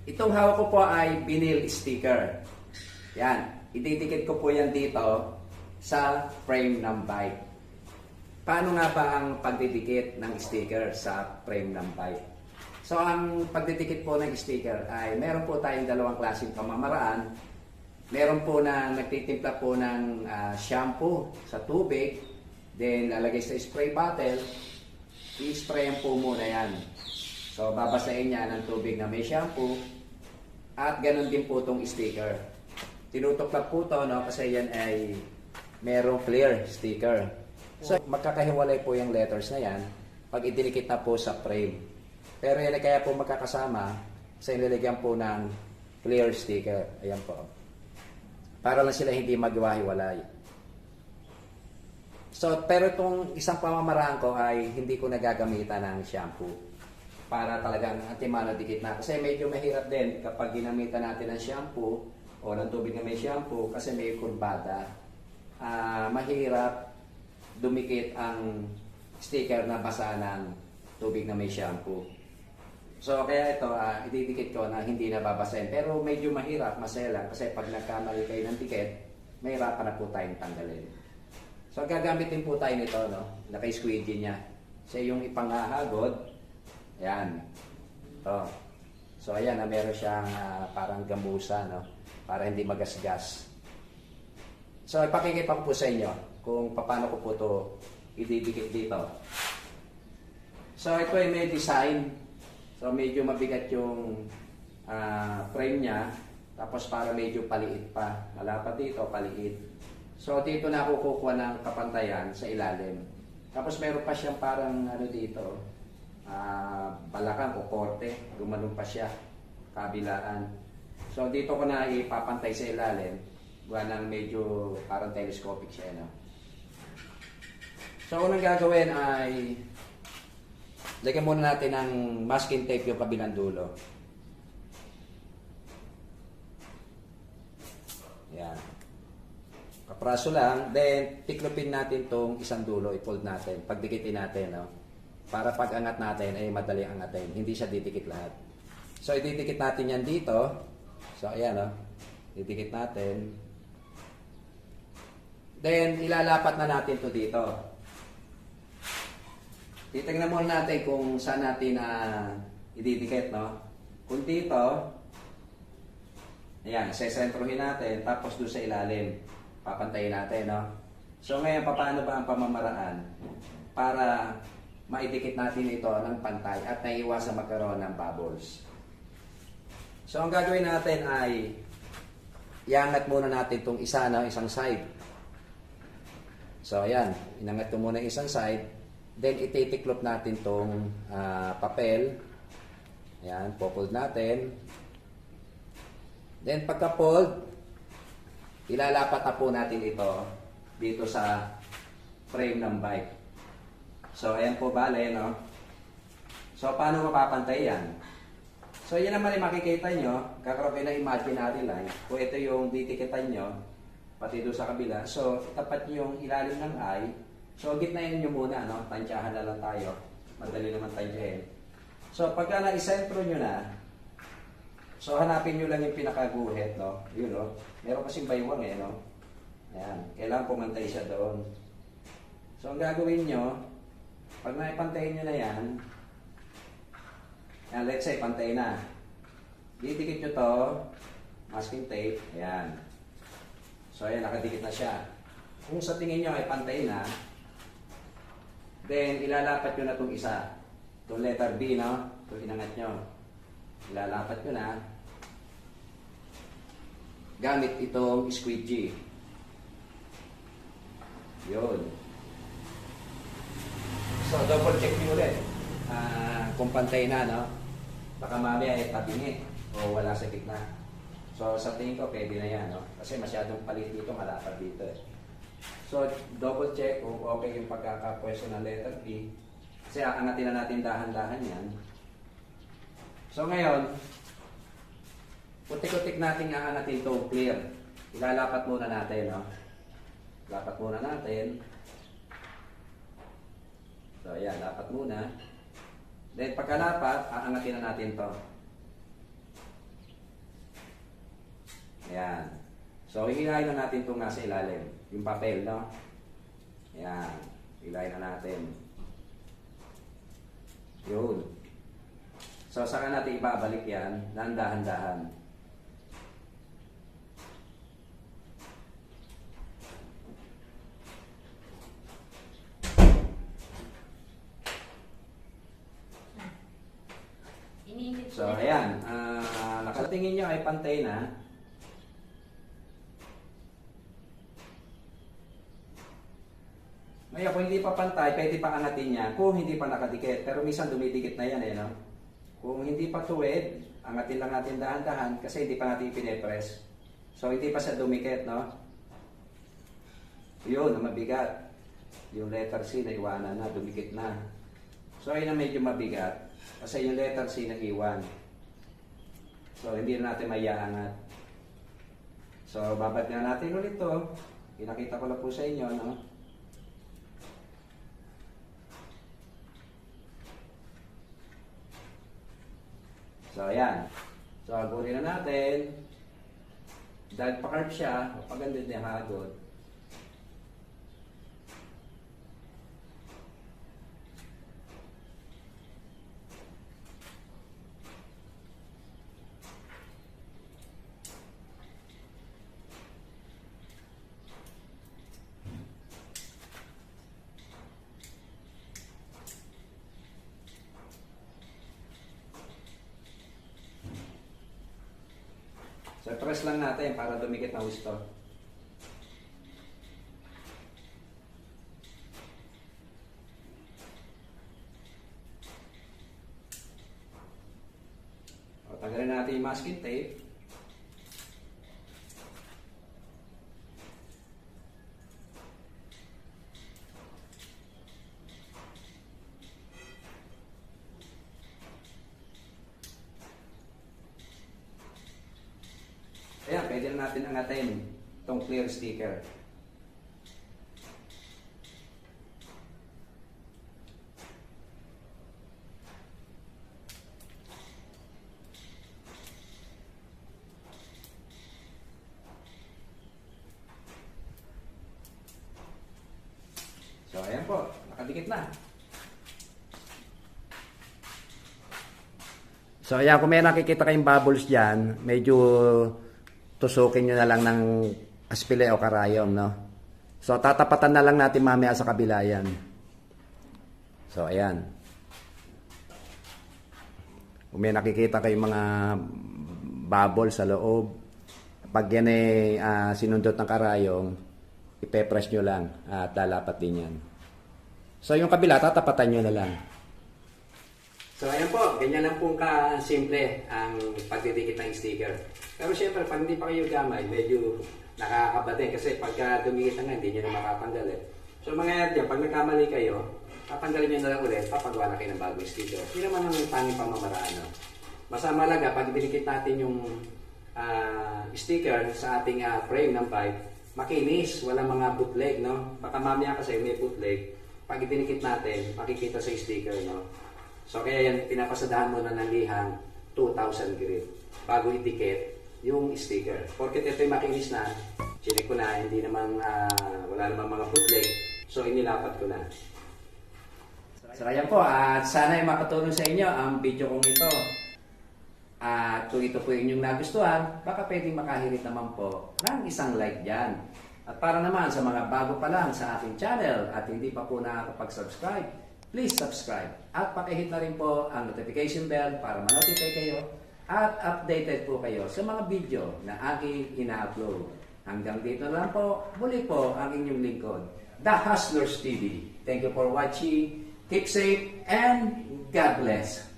Itong hawak ko po ay vinyl sticker. Yan. Ididikit ko po yan dito sa frame ng bike. Paano nga ba ang pagdidikit ng sticker sa frame ng bike? So, ang pagdidikit po ng sticker ay meron po tayong dalawang klaseng pamamaraan. Meron po na nagtitimpla po ng shampoo sa tubig, then lalagay sa spray bottle, i-sprayan po muna yan. So, babasahin niya ng tubig na may shampoo, at ganun din po itong sticker. Tinutuklap po ito, no, kasi yan ay merong clear sticker. So, magkakahiwalay po yung letters na yan pag idinikit na po sa frame. Pero yan ay kaya po magkakasama sa ilalagyan po ng clear sticker. Ayan po. Para lang sila hindi maghiwa-hiwalay. So, pero itong isang pamamaraan ko ay hindi ko nagagamitan ng shampoo para talagang antimano dikit na. Kasi medyo mahirap din kapag ginamitan natin ng shampoo o ng tubig na may shampoo kasi may kurbada. Mahirap dumikit ang sticker na basa ng tubig na may shampoo. So kaya ito, ididikit ko na hindi nababasahin. Pero medyo mahirap, masaya lang kasi pag nagkamali kayo ng dikit, mahirapan na po tayong tanggalin. So gagamitin po tayo nito, no? Naka-squeegee niya. Siya yung ipangahagod. Ayan. Ito. So ayan, meron siyang parang gamusa, no? Para hindi magasgas. So ipakikita ko po sa inyo kung paano ko po ito ididikit dito. So ito ay may design. So medyo mabigat yung frame niya. Tapos para medyo paliit pa. Malapad dito, paliit. So dito na ako kukuha ng kapantayan sa ilalim. Tapos meron pa siyang parang ano dito, balakang o korte. Gumanong pa siya, kabilaan. So dito ko na ipapantay sa ilalim. Gawa ng medyo parang telescopic siya, no? So unang gagawin ay lagyan muna natin ng masking tape yung kabilang dulo. Yan. Kapraso lang. Then, tiklopin natin tong isang dulo. I-fold natin. Pagdikitin natin, no? Para pag angat natin, ay madali angatin. Hindi siya didikit lahat. So, ididikit natin yan dito. So, ayan, no? Didikit natin. Then, ilalapat na natin to dito. Titignan muna natin kung saan natin ididikit, no? Kung dito, ayan, sesentrohin natin, tapos doon sa ilalim, papantayin natin, no? So ngayon, paano ba ang pamamaraan para maidikit natin ito ng pantay at naiiwasan magkaroon ng bubbles? So ang gagawin natin ay iangat muna natin itong isa, no? Isang side. So ayan, inangat ko muna isang side. Then, ititiklop natin itong papel. Ayan, po-fold natin. Then, pagka-fold, ilalapat na po natin ito dito sa frame ng bike. So, ayan po bale, no? So, paano mapapantay yan? So, yan naman ay makikita nyo. Kakaroon kayo ng imaginary line. Kung ito yung ditikitan nyo, pati doon sa kabila. So, tapat nyo yung ilalim ng eye. So, gitnayin nyo muna, no? Tansyahan na lang tayo. Madali naman tansyahin. So, pagka na-isentro nyo na, so, hanapin nyo lang yung pinakaguhit, no? Yun, no? Meron kasing baywang, no? Ayan. Kailangan pumantay siya doon. So, ang gagawin nyo, pag naipantayin nyo na yan, let's say, pantay na. Didikit nyo to, masking tape, ayan. So, ayan, nakadikit na siya. Kung sa tingin nyo ay pantay na, then, ilalapat nyo na itong isa. Itong letter B, no? Ito inangat nyo. Ilalapat nyo na. Gamit itong squeegee. Yun. So, double check nyo ulit. Kung pantay na, no? Baka mamaya ay tabingi o wala sa gitna. So, sa tingin ko, pwede na yan, no? Kasi masyadong palit dito, malapad dito, eh. So, double check kung okay yung pagkakapwesto ng letter B. Kasi aangatin na natin dahan-dahan yan. So, ngayon, putik-putik natin aangatin ito clear. Ilalapat muna natin, no? Lapat muna natin. So, ayan, lapat muna. Then, pagkalapat, aangatin na natin to. Ayan. So, hihilahin na natin itong nasa ilalim. Yung papel, no? Ayan. Hilahin na natin. Yun. So, saka natin ibabalik yan. Dahan-dahan. So, ayan. Nakatingin nyo ay pantay na. Ngayon, kung hindi pa pantay, pwede pa angatin yan kung hindi pa nakadikit. Pero minsan dumidikit na yan, no? Kung hindi pa tuwid, angatin lang natin dahan-dahan kasi hindi pa natin pinipress. So, hindi pa siya dumikit, no? Yun, ang mabigat. Yung letter C na iwanan na, dumikit na. So, ayun ang medyo mabigat. Kasi yung letter C na iwan. So, hindi na natin maiangat. So, babad na natin ulit to. Pinakita ko lang po sa inyo, no? So, ayan. So, agurin na natin. Dahil pa-carb siya, paganda niya hagod. So, press lang natin para dumikit na gusto. O, tanggalin natin yung masking tape. Ayan, pwede na natin angatin itong clear sticker. So, ayan po, nakadikit na. So, ayan, kung may nakikita kayong bubbles dyan, medyo tusukin nyo na lang ng aspile o karayom, no? So, tatapatan na lang natin mamaya sa kabila yan. So, ayan. Kung may nakikita kayong mga bubbles sa loob, pag yan ay sinundot ng karayom, ipe-press nyo lang at lalapat din yan. So, yung kabila, tatapatan nyo na lang. So, ayan po. Ganyan lang pong ka-simple ang pagdidikit ng sticker. Pero syempre, pag hindi pa kayo gamay, medyo nakakaba din. Kasi pagka dumikit na nga, hindi nyo na makatanggal eh. So, mga yan, pag nagkamali kayo, tatanggalin nyo na lang ulit, papagawa na kayo ng bagong sticker. Hindi naman ang tanging pamamaraan. No? Masama lang, pag dinikit natin yung sticker sa ating frame ng bike, makinis, walang mga bootleg, no? Baka mamaya kasi may bootleg, pag dinikit natin, makikita sa sticker, no? So, kaya yan, pinapasadahan mo na ng liham 2,000 grit bago idikit yung sticker. Porket ito'y makinis na, chinik ko na, hindi naman, wala namang mga bootleg, so inilapat ko na. So, ayan po, at sana ay makatulong sa inyo ang video kong ito. At kung ito po yung inyong nagustuhan, baka pwedeng makahirit naman po ng isang like dyan. At para naman sa mga bago pa lang sa aking channel at hindi pa po nakakapag-subscribe, please subscribe at pakihit na rin po ang notification bell para ma-notify kayo at updated po kayo sa mga video na aking ina-upload. Hanggang dito lang po, muli po ang inyong lingkod, The Hustlers TV. Thank you for watching, keep safe, and God bless.